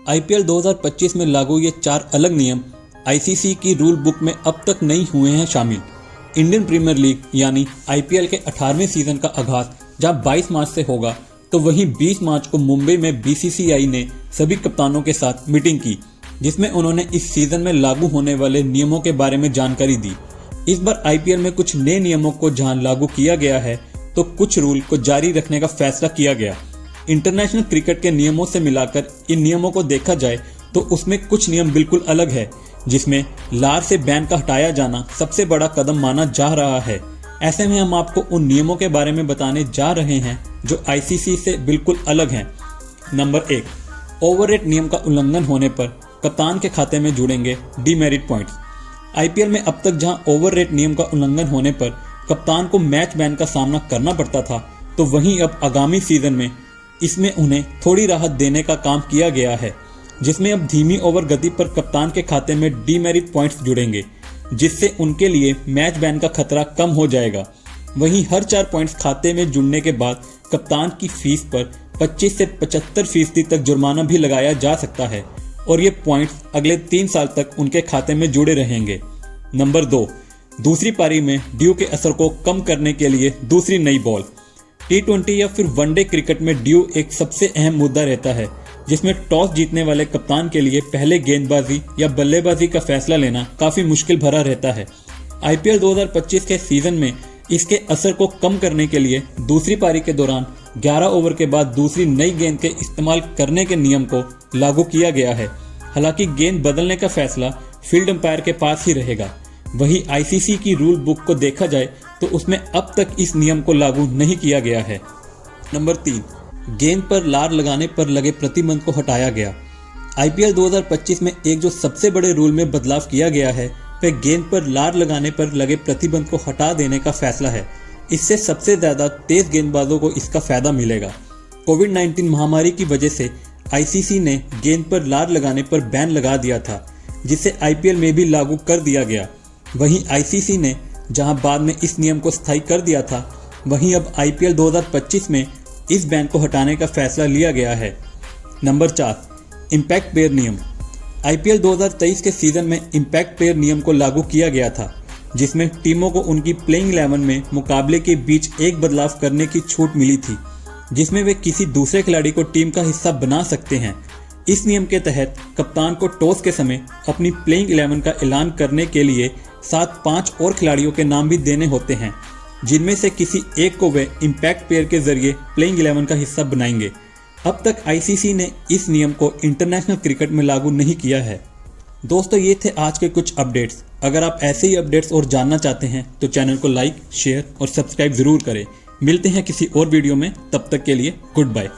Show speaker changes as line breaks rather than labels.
IPL 2025 में लागू ये 4 अलग नियम आईसीसी की रूल बुक में अब तक नहीं हुए हैं शामिल। इंडियन प्रीमियर लीग यानी आईपीएल के 18वें सीजन का आगाज जहां 22 मार्च से होगा, तो वहीं 20 मार्च को मुंबई में बीसीसीआई ने सभी कप्तानों के साथ मीटिंग की, जिसमें उन्होंने इस सीजन में लागू होने वाले नियमों के बारे में जानकारी दी। इस बार आईपीएल में कुछ नए नियमों को जहां लागू किया गया है, तो कुछ रूल को जारी रखने का फैसला किया गया। इंटरनेशनल क्रिकेट के नियमों से मिलाकर इन नियमों को देखा जाए तो उसमें कुछ नियम बिल्कुल अलग है, जिसमें लार से बैन का हटाया जाना सबसे बड़ा कदम माना जा रहा है। ऐसे में हम आपको उन नियमों के बारे में बताने जा रहे हैं जो आईसीसी से बिल्कुल अलग हैं। नंबर 1, ओवररेट नियम का उल्लंघन होने पर कप्तान के खाते में जुड़ेंगे डीमेरिट पॉइंट्स। आईपीएल में अब तक जहां ओवररेट नियम का उल्लंघन होने पर कप्तान को मैच बैन का सामना करना पड़ता था, तो वहीं अब आगामी सीजन में इसमें उन्हें थोड़ी राहत देने का काम किया गया है, जिसमें अब धीमी ओवर गति पर कप्तान के खाते में डीमेरिट पॉइंट्स जुड़ेंगे, जिससे उनके लिए मैच बैन का खतरा कम हो जाएगा। वहीं हर 4 पॉइंट्स खाते में जुड़ने के बाद कप्तान की फीस पर 25 से 75% तक जुर्माना भी लगाया जा सकता है और ये पॉइंट्स अगले 3 साल तक उनके खाते में जुड़े रहेंगे। नंबर 2, दूसरी पारी में ड्यू के असर को कम करने के लिए दूसरी नई बॉल। T20 या फिर वनडे क्रिकेट में ड्यू एक सबसे अहम मुद्दा रहता है, जिसमें टॉस जीतने वाले कप्तान के लिए पहले गेंदबाजी या बल्लेबाजी का फैसला लेना काफी मुश्किल भरा रहता है। आईपीएल 2025 के सीजन में इसके असर को कम करने के लिए दूसरी पारी के दौरान 11 ओवर के बाद दूसरी नई गेंद के इस्तेमाल करने के नियम को लागू किया गया है। हालांकि गेंद बदलने का फैसला फील्ड अंपायर के पास ही रहेगा। वहीं आईसीसी की रूल बुक को देखा जाए तो उसमें अब तक इस नियम को लागू नहीं किया गया है। नंबर 3, गेंद पर लार लगाने पर लगे प्रतिबंध को हटाया गया। आईपीएल 2025 में एक जो सबसे बड़े रूल में बदलाव किया गया है, वह गेंद पर लार लगाने पर लगे प्रतिबंध को हटा देने का फैसला है। इससे सबसे ज्यादा तेज गेंदबाजों को इसका फायदा मिलेगा। कोविड-19 महामारी की वजह से आईसीसी ने गेंद पर लार लगाने पर बैन लगा दिया था, जिसे आईपीएल में भी लागू कर दिया गया। वहीं आईसीसी ने जहां बाद में इस नियम को स्थायी कर दिया था, वहीं अब आईपीएल 2025 में इस बैन को हटाने का फैसला लिया गया है। नंबर 4, इम्पैक्ट प्लेयर नियम। आईपीएल 2023 के सीजन में इम्पैक्ट प्लेयर नियम को लागू किया गया था, जिसमें टीमों को उनकी प्लेइंग 11 में मुकाबले के बीच एक बदलाव करने की छूट मिली थी, जिसमें वे किसी दूसरे खिलाड़ी को टीम का हिस्सा बना सकते हैं। इस नियम के तहत कप्तान को टॉस के समय अपनी प्लेइंग 11 का ऐलान करने के लिए साथ 5 और खिलाड़ियों के नाम भी देने होते हैं, जिनमें से किसी एक को वे इम्पैक्ट प्लेयर के जरिए प्लेइंग 11 का हिस्सा बनाएंगे। अब तक आईसीसी ने इस नियम को इंटरनेशनल क्रिकेट में लागू नहीं किया है। दोस्तों, ये थे आज के कुछ अपडेट्स। अगर आप ऐसे ही अपडेट्स और जानना चाहते हैं तो चैनल को लाइक, शेयर और सब्सक्राइब जरूर करें। मिलते हैं किसी और वीडियो में, तब तक के लिए गुड बाय।